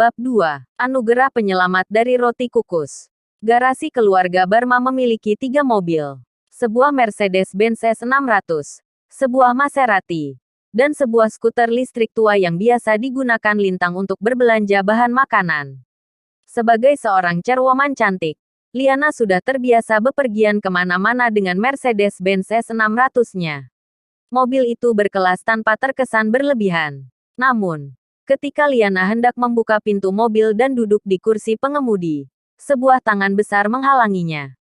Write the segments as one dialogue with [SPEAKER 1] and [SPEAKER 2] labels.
[SPEAKER 1] Bab 2. Anugerah penyelamat dari roti kukus. Garasi keluarga Barma memiliki 3 mobil. Sebuah Mercedes-Benz S600, sebuah Maserati, dan sebuah skuter listrik tua yang biasa digunakan Lintang untuk berbelanja bahan makanan. Sebagai seorang cerwoman cantik, Liana sudah terbiasa bepergian kemana-mana dengan Mercedes-Benz S600-nya. Mobil itu berkelas tanpa terkesan berlebihan. Namun, ketika Liana hendak membuka pintu mobil dan duduk di kursi pengemudi, sebuah tangan besar menghalanginya.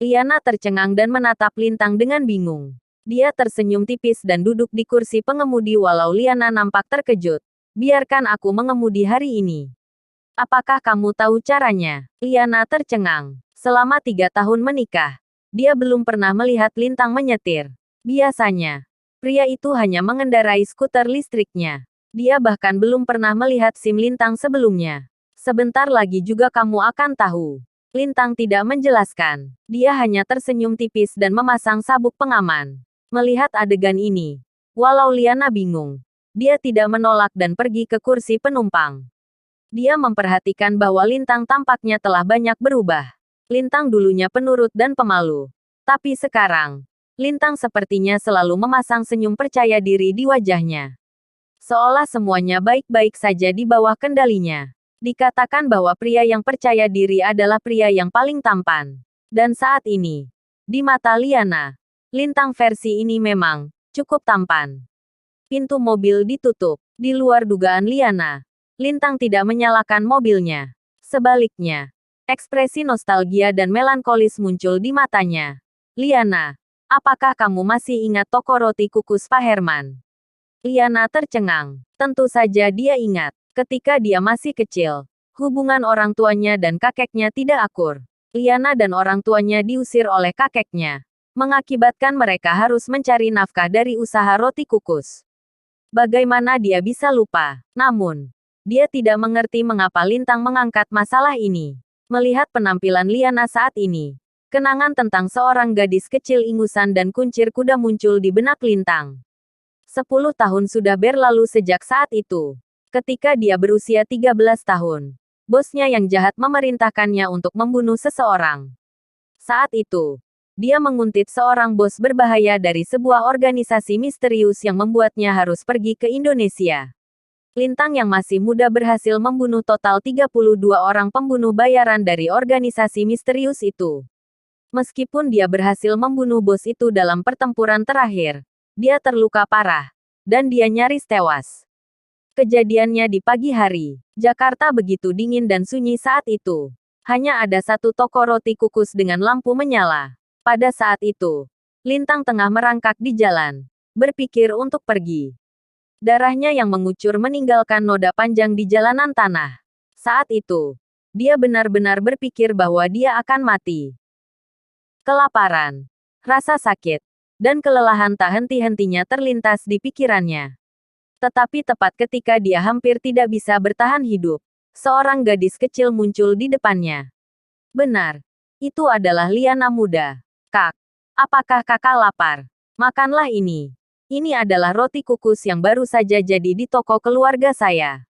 [SPEAKER 1] Liana tercengang dan menatap Lintang dengan bingung. Dia tersenyum tipis dan duduk di kursi pengemudi walau Liana nampak terkejut. Biarkan aku mengemudi hari ini. Apakah kamu tahu caranya? Liana tercengang. Selama 3 tahun menikah, dia belum pernah melihat Lintang menyetir. Biasanya, pria itu hanya mengendarai skuter listriknya. Dia bahkan belum pernah melihat SIM Lintang sebelumnya. Sebentar lagi juga kamu akan tahu. Lintang tidak menjelaskan. Dia hanya tersenyum tipis dan memasang sabuk pengaman. Melihat adegan ini, walau Liana bingung, dia tidak menolak dan pergi ke kursi penumpang. Dia memperhatikan bahwa Lintang tampaknya telah banyak berubah. Lintang dulunya penurut dan pemalu. Tapi sekarang, Lintang sepertinya selalu memasang senyum percaya diri di wajahnya. Seolah semuanya baik-baik saja di bawah kendalinya. Dikatakan bahwa pria yang percaya diri adalah pria yang paling tampan. Dan saat ini, di mata Liana, Lintang versi ini memang cukup tampan. Pintu mobil ditutup. Di luar dugaan Liana, Lintang tidak menyalakan mobilnya. Sebaliknya, ekspresi nostalgia dan melankolis muncul di matanya. Liana, apakah kamu masih ingat toko roti kukus Pak Herman? Liana tercengang. Tentu saja dia ingat. Ketika dia masih kecil, hubungan orang tuanya dan kakeknya tidak akur. Liana dan orang tuanya diusir oleh kakeknya, mengakibatkan mereka harus mencari nafkah dari usaha roti kukus. Bagaimana dia bisa lupa? Namun, dia tidak mengerti mengapa Lintang mengangkat masalah ini. Melihat penampilan Liana saat ini, kenangan tentang seorang gadis kecil ingusan dan kuncir kuda muncul di benak Lintang. 10 tahun sudah berlalu sejak saat itu. Ketika dia berusia 13 tahun, bosnya yang jahat memerintahkannya untuk membunuh seseorang. Saat itu, dia menguntit seorang bos berbahaya dari sebuah organisasi misterius yang membuatnya harus pergi ke Indonesia. Lintang yang masih muda berhasil membunuh total 32 orang pembunuh bayaran dari organisasi misterius itu. Meskipun dia berhasil membunuh bos itu dalam pertempuran terakhir, dia terluka parah, dan dia nyaris tewas. Kejadiannya di pagi hari. Jakarta begitu dingin dan sunyi saat itu. Hanya ada satu toko roti kukus dengan lampu menyala. Pada saat itu, Lintang tengah merangkak di jalan, berpikir untuk pergi. Darahnya yang mengucur meninggalkan noda panjang di jalanan tanah. Saat itu, dia benar-benar berpikir bahwa dia akan mati. Kelaparan, rasa sakit, dan kelelahan tak henti-hentinya terlintas di pikirannya. Tetapi tepat ketika dia hampir tidak bisa bertahan hidup, seorang gadis kecil muncul di depannya. Benar, itu adalah Liana muda. Kak, apakah kakak lapar? Makanlah ini. Ini adalah roti kukus yang baru saja jadi di toko keluarga saya.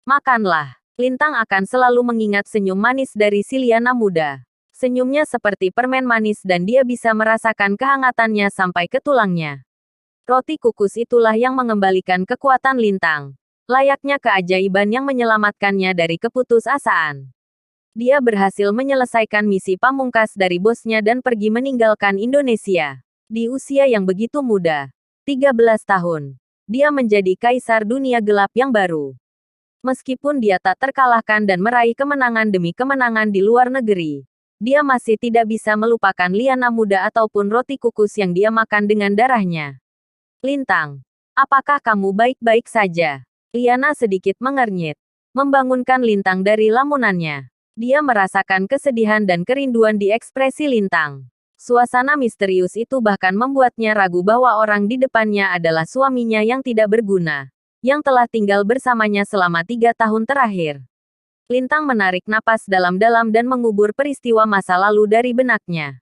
[SPEAKER 1] Makanlah. Lintang akan selalu mengingat senyum manis dari si Liana muda. Senyumnya seperti permen manis dan dia bisa merasakan kehangatannya sampai ke tulangnya. Roti kukus itulah yang mengembalikan kekuatan Lintang. Layaknya keajaiban yang menyelamatkannya dari keputusasaan. Dia berhasil menyelesaikan misi pamungkas dari bosnya dan pergi meninggalkan Indonesia. Di usia yang begitu muda, 13 tahun, dia menjadi kaisar dunia gelap yang baru. Meskipun dia tak terkalahkan dan meraih kemenangan demi kemenangan di luar negeri, dia masih tidak bisa melupakan Liana muda ataupun roti kukus yang dia makan dengan darahnya. Lintang, apakah kamu baik-baik saja? Liana sedikit mengernyit, membangunkan Lintang dari lamunannya. Dia merasakan kesedihan dan kerinduan di ekspresi Lintang. Suasana misterius itu bahkan membuatnya ragu bahwa orang di depannya adalah suaminya yang tidak berguna, yang telah tinggal bersamanya selama 3 tahun terakhir. Lintang menarik napas dalam-dalam dan mengubur peristiwa masa lalu dari benaknya.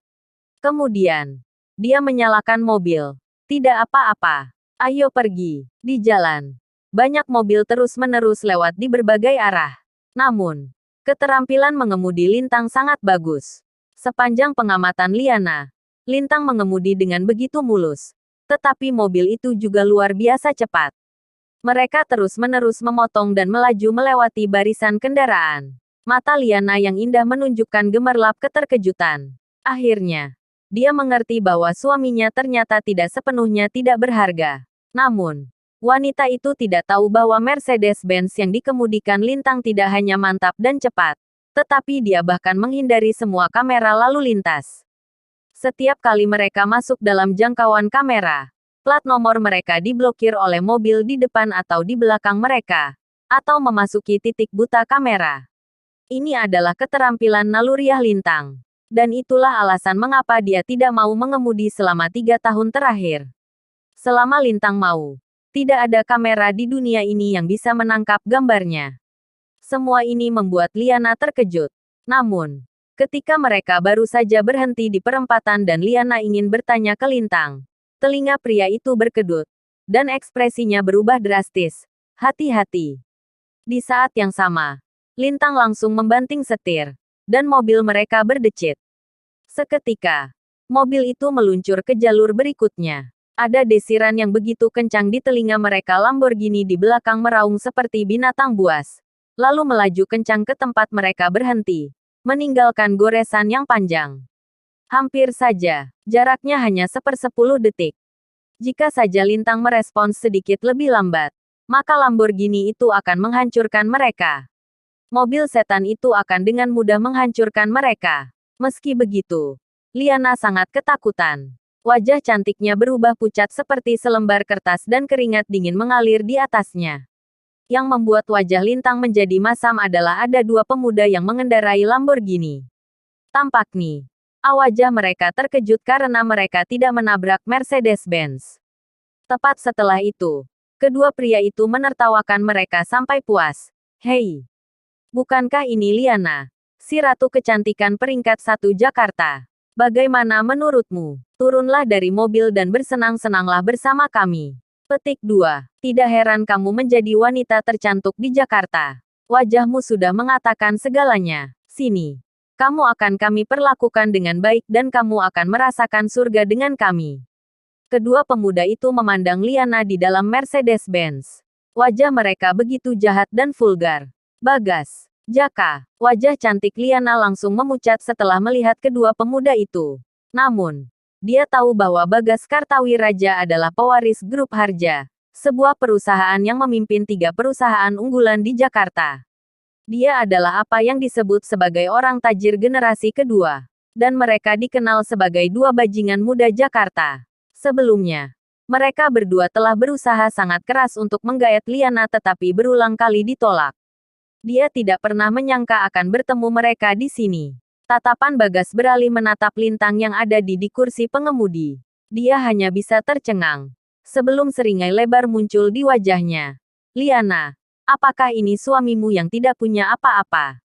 [SPEAKER 1] Kemudian, dia menyalakan mobil. Tidak apa-apa. Ayo pergi. Di jalan, banyak mobil terus-menerus lewat di berbagai arah. Namun, keterampilan mengemudi Lintang sangat bagus. Sepanjang pengamatan Liana, Lintang mengemudi dengan begitu mulus. Tetapi mobil itu juga luar biasa cepat. Mereka terus-menerus memotong dan melaju melewati barisan kendaraan. Mata Liana yang indah menunjukkan gemerlap keterkejutan. Akhirnya, dia mengerti bahwa suaminya ternyata tidak sepenuhnya tidak berharga. Namun, wanita itu tidak tahu bahwa Mercedes-Benz yang dikemudikan Lintang tidak hanya mantap dan cepat, tetapi dia bahkan menghindari semua kamera lalu lintas. Setiap kali mereka masuk dalam jangkauan kamera, plat nomor mereka diblokir oleh mobil di depan atau di belakang mereka, atau memasuki titik buta kamera. Ini adalah keterampilan naluriah Lintang. Dan itulah alasan mengapa dia tidak mau mengemudi selama 3 tahun terakhir. Selama Lintang mau, tidak ada kamera di dunia ini yang bisa menangkap gambarnya. Semua ini membuat Liana terkejut. Namun, ketika mereka baru saja berhenti di perempatan dan Liana ingin bertanya ke Lintang, telinga pria itu berkedut, dan ekspresinya berubah drastis. Hati-hati. Di saat yang sama, Lintang langsung membanting setir, dan mobil mereka berdecit. Seketika, mobil itu meluncur ke jalur berikutnya. Ada desiran yang begitu kencang di telinga mereka. Lamborghini di belakang meraung seperti binatang buas, lalu melaju kencang ke tempat mereka berhenti, meninggalkan goresan yang panjang. Hampir saja, jaraknya hanya 1/10 detik. Jika saja Lintang merespons sedikit lebih lambat, maka Lamborghini itu akan menghancurkan mereka. Mobil setan itu akan dengan mudah menghancurkan mereka. Meski begitu, Liana sangat ketakutan. Wajah cantiknya berubah pucat seperti selembar kertas dan keringat dingin mengalir di atasnya. Yang membuat wajah Lintang menjadi masam adalah ada 2 pemuda yang mengendarai Lamborghini. Tampaknya, wajah mereka terkejut karena mereka tidak menabrak Mercedes-Benz. Tepat setelah itu, kedua pria itu menertawakan mereka sampai puas. Hei! Bukankah ini Liana, si ratu kecantikan peringkat 1 Jakarta? Bagaimana menurutmu? Turunlah dari mobil dan bersenang-senanglah bersama kami. Petik 2. Tidak heran kamu menjadi wanita tercantik di Jakarta. Wajahmu sudah mengatakan segalanya. Sini. Kamu akan kami perlakukan dengan baik dan kamu akan merasakan surga dengan kami. Kedua pemuda itu memandang Liana di dalam Mercedes-Benz. Wajah mereka begitu jahat dan vulgar. Bagas, Jaka, wajah cantik Liana langsung memucat setelah melihat kedua pemuda itu. Namun, dia tahu bahwa Bagas Kartawiraja adalah pewaris grup Harja, sebuah perusahaan yang memimpin 3 perusahaan unggulan di Jakarta. Dia adalah apa yang disebut sebagai orang tajir generasi kedua. Dan mereka dikenal sebagai 2 bajingan muda Jakarta. Sebelumnya, mereka berdua telah berusaha sangat keras untuk menggait Liana tetapi berulang kali ditolak. Dia tidak pernah menyangka akan bertemu mereka di sini. Tatapan Bagas beralih menatap Lintang yang ada di kursi pengemudi. Dia hanya bisa tercengang. Sebelum seringai lebar muncul di wajahnya. Liana. Apakah ini suamimu yang tidak punya apa-apa?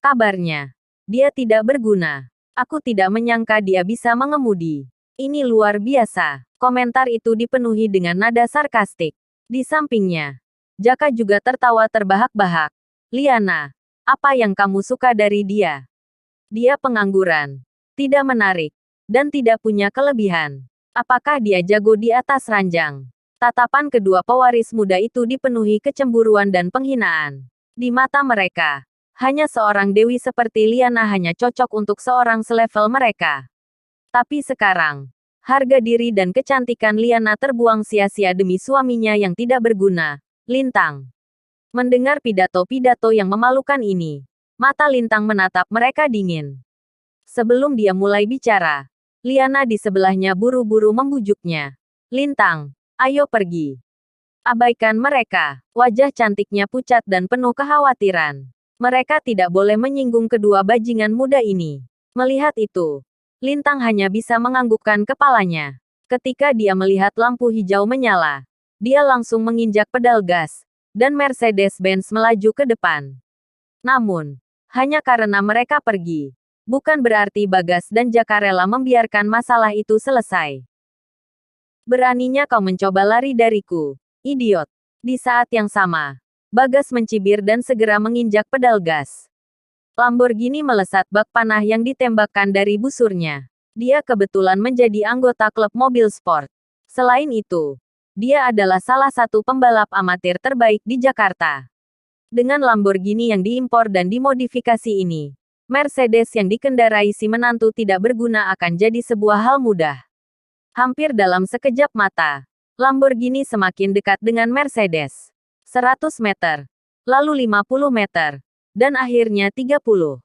[SPEAKER 1] Kabarnya, dia tidak berguna. Aku tidak menyangka dia bisa mengemudi. Ini luar biasa. Komentar itu dipenuhi dengan nada sarkastik. Di sampingnya, Jaka juga tertawa terbahak-bahak. Liana, apa yang kamu suka dari dia? Dia pengangguran, tidak menarik, dan tidak punya kelebihan. Apakah dia jago di atas ranjang? Tatapan kedua pewaris muda itu dipenuhi kecemburuan dan penghinaan. Di mata mereka, hanya seorang dewi seperti Liana hanya cocok untuk seorang selevel mereka. Tapi sekarang, harga diri dan kecantikan Liana terbuang sia-sia demi suaminya yang tidak berguna, Lintang. Mendengar pidato-pidato yang memalukan ini, mata Lintang menatap mereka dingin. Sebelum dia mulai bicara, Liana di sebelahnya buru-buru membujuknya. Lintang. Ayo pergi. Abaikan mereka. Wajah cantiknya pucat dan penuh kekhawatiran. Mereka tidak boleh menyinggung kedua bajingan muda ini. Melihat itu, Lintang hanya bisa menganggukkan kepalanya. Ketika dia melihat lampu hijau menyala, dia langsung menginjak pedal gas, dan Mercedes-Benz melaju ke depan. Namun, hanya karena mereka pergi, bukan berarti Bagas dan Jaka rela membiarkan masalah itu selesai. Beraninya kau mencoba lari dariku, idiot. Di saat yang sama, Bagas mencibir dan segera menginjak pedal gas. Lamborghini melesat bak panah yang ditembakkan dari busurnya. Dia kebetulan menjadi anggota klub mobil sport. Selain itu, dia adalah salah satu pembalap amatir terbaik di Jakarta. Dengan Lamborghini yang diimpor dan dimodifikasi ini, Mercedes yang dikendarai si menantu tidak berguna akan jadi sebuah hal mudah. Hampir dalam sekejap mata, Lamborghini semakin dekat dengan Mercedes. 100 meter, lalu 50 meter, dan akhirnya 30.